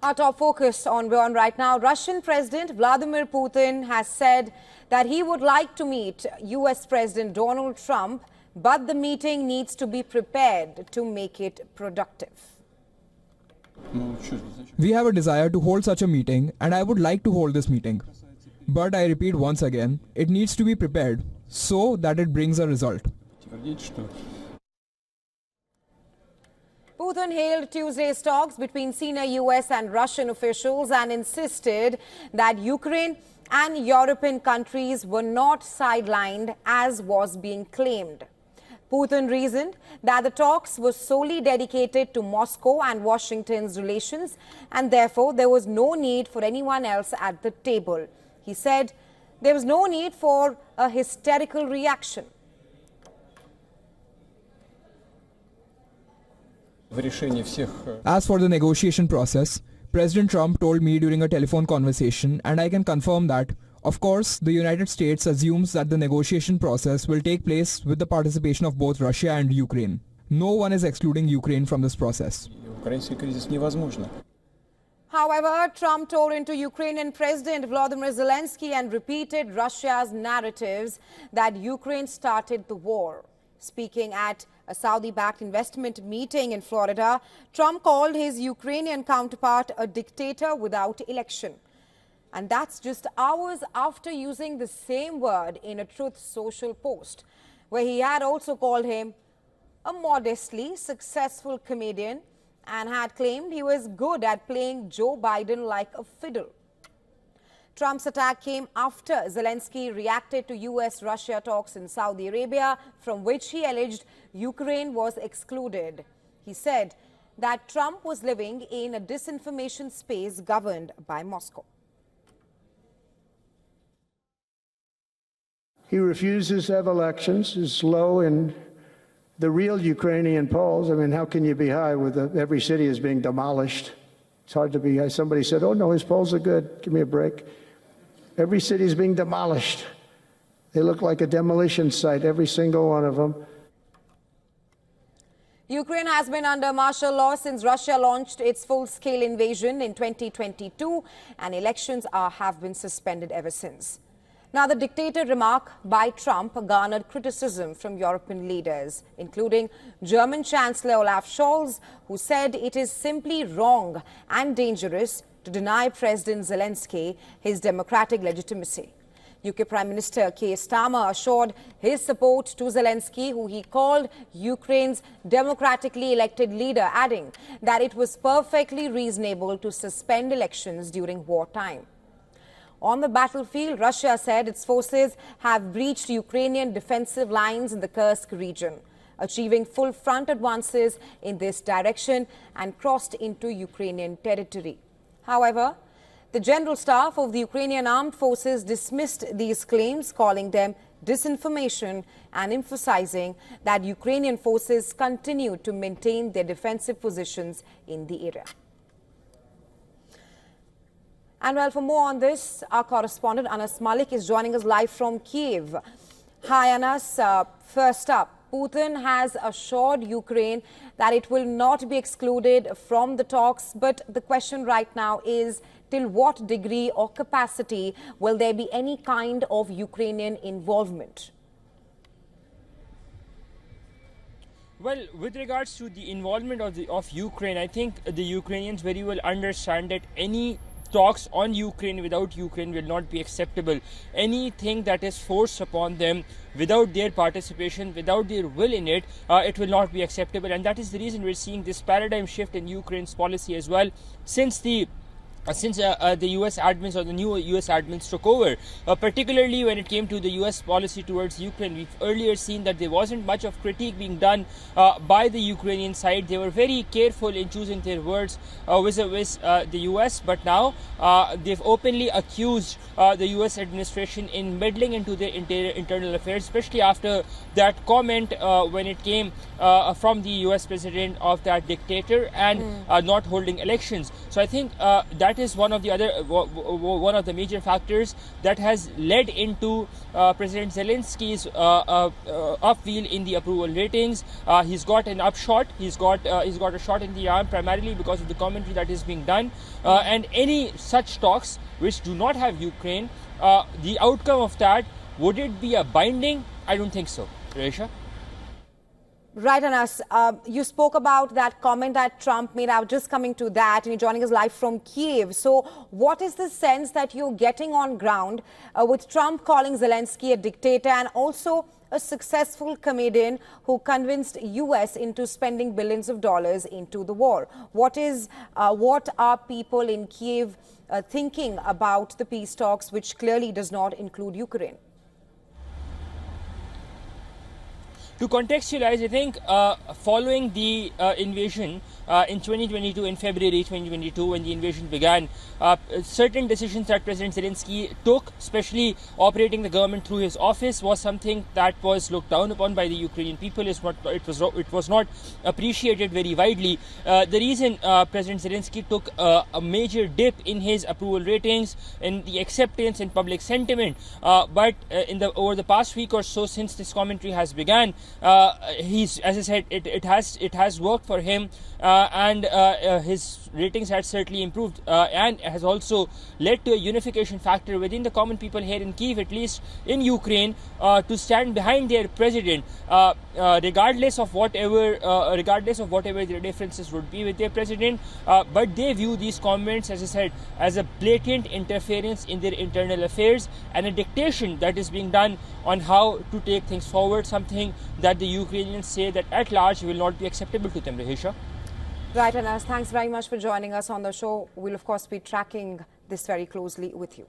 Our top focus on WION right now. Russian President Vladimir Putin has said that he would like to meet US President Donald Trump, but the meeting needs to be prepared to make it productive. We have a desire to hold such a meeting, and I would like to hold this meeting. But I repeat once again, it needs to be prepared so that it brings a result. Putin hailed Tuesday's talks between senior US and Russian officials and insisted that Ukraine and European countries were not sidelined as was being claimed. Putin reasoned that the talks were solely dedicated to Moscow and Washington's relations, and therefore there was no need for anyone else at the table. He said there was no need for a hysterical reaction. As for the negotiation process, President Trump told me during a telephone conversation, and I can confirm that, of course, the United States assumes that the negotiation process will take place with the participation of both Russia and Ukraine. No one is excluding Ukraine from this process. However, Trump tore into Ukrainian President Volodymyr Zelensky and repeated Russia's narratives that Ukraine started the war. Speaking at a Saudi-backed investment meeting in Florida, Trump called his Ukrainian counterpart a dictator without election. And that's just hours after using the same word in a Truth Social post, where he had also called him a modestly successful comedian and had claimed he was good at playing Joe Biden like a fiddle. Trump's attack came after Zelensky reacted to US-Russia talks in Saudi Arabia, from which he alleged Ukraine was excluded. He said that Trump was living in a disinformation space governed by Moscow. He refuses to have elections, is low in the real Ukrainian polls. I mean, how can you be high with every city is being demolished? It's hard to be high. Somebody said, oh, no, his polls are good. Give me a break. Every city is being demolished. They look like a demolition site, every single one of them. Ukraine has been under martial law since Russia launched its full-scale invasion in 2022, and elections have been suspended ever since. Now, the dictator remark by Trump garnered criticism from European leaders, including German Chancellor Olaf Scholz, who said it is simply wrong and dangerous to deny President Zelensky his democratic legitimacy. UK Prime Minister Keir Starmer assured his support to Zelensky, who he called Ukraine's democratically elected leader, adding that it was perfectly reasonable to suspend elections during wartime. On the battlefield, Russia said its forces have breached Ukrainian defensive lines in the Kursk region, achieving full front advances in this direction and crossed into Ukrainian territory. However, the General Staff of the Ukrainian Armed Forces dismissed these claims, calling them disinformation and emphasizing that Ukrainian forces continue to maintain their defensive positions in the area. And well, for more on this, our correspondent Anas Malik is joining us live from Kyiv. Hi, Anas. First up, Putin has assured Ukraine that it will not be excluded from the talks. But the question right now is, till what degree or capacity will there be any kind of Ukrainian involvement? Well, with regards to the involvement of Ukraine, I think the Ukrainians very well understand that any talks on Ukraine without Ukraine will not be acceptable. Anything that is forced upon them without their participation, without their will in it, it will not be acceptable. And that is the reason we're seeing this paradigm shift in Ukraine's policy as well since the US admins or the new US admins took over, particularly when it came to the US policy towards Ukraine. We've earlier seen that there wasn't much of critique being done by the Ukrainian side. They were very careful in choosing their words vis-a-vis the US, but now they've openly accused the US administration in meddling into their internal affairs, especially after that comment when it came from the US president of that dictator and not holding elections. So I think that that is one of the major factors that has led into President Zelensky's upwheel in the approval ratings. He's got an upshot. He's got a shot in the arm, primarily because of the commentary that is being done, and any such talks which do not have Ukraine, the outcome of that, would it be a binding? I don't think so. Resha? Right, Anas. You spoke about that comment that Trump made. I was just coming to that, and you're joining us live from Kyiv. So what is the sense that you're getting on ground with Trump calling Zelensky a dictator and also a successful comedian who convinced US into spending billions of dollars into the war? What are people in Kyiv thinking about the peace talks, which clearly does not include Ukraine? To contextualize, I think following the invasion in 2022, in February 2022, when the invasion began, certain decisions that President Zelensky took, especially operating the government through his office, was something that was looked down upon by the Ukrainian people. It was not appreciated very widely. The reason President Zelensky took a major dip in his approval ratings, in the acceptance and public sentiment, but over the past week or so, since this commentary has begun, as I said, it has worked for him, and his ratings had certainly improved, and has also led to a unification factor within the common people here in Kyiv, at least in Ukraine, to stand behind their president, regardless of whatever their differences would be with their president. But they view these comments, as I said, as a blatant interference in their internal affairs and a dictation that is being done on how to take things forward, something that the Ukrainians say that at large will not be acceptable to them. Rahisha? Right, Anas, thanks very much for joining us on the show. We'll, of course, be tracking this very closely with you.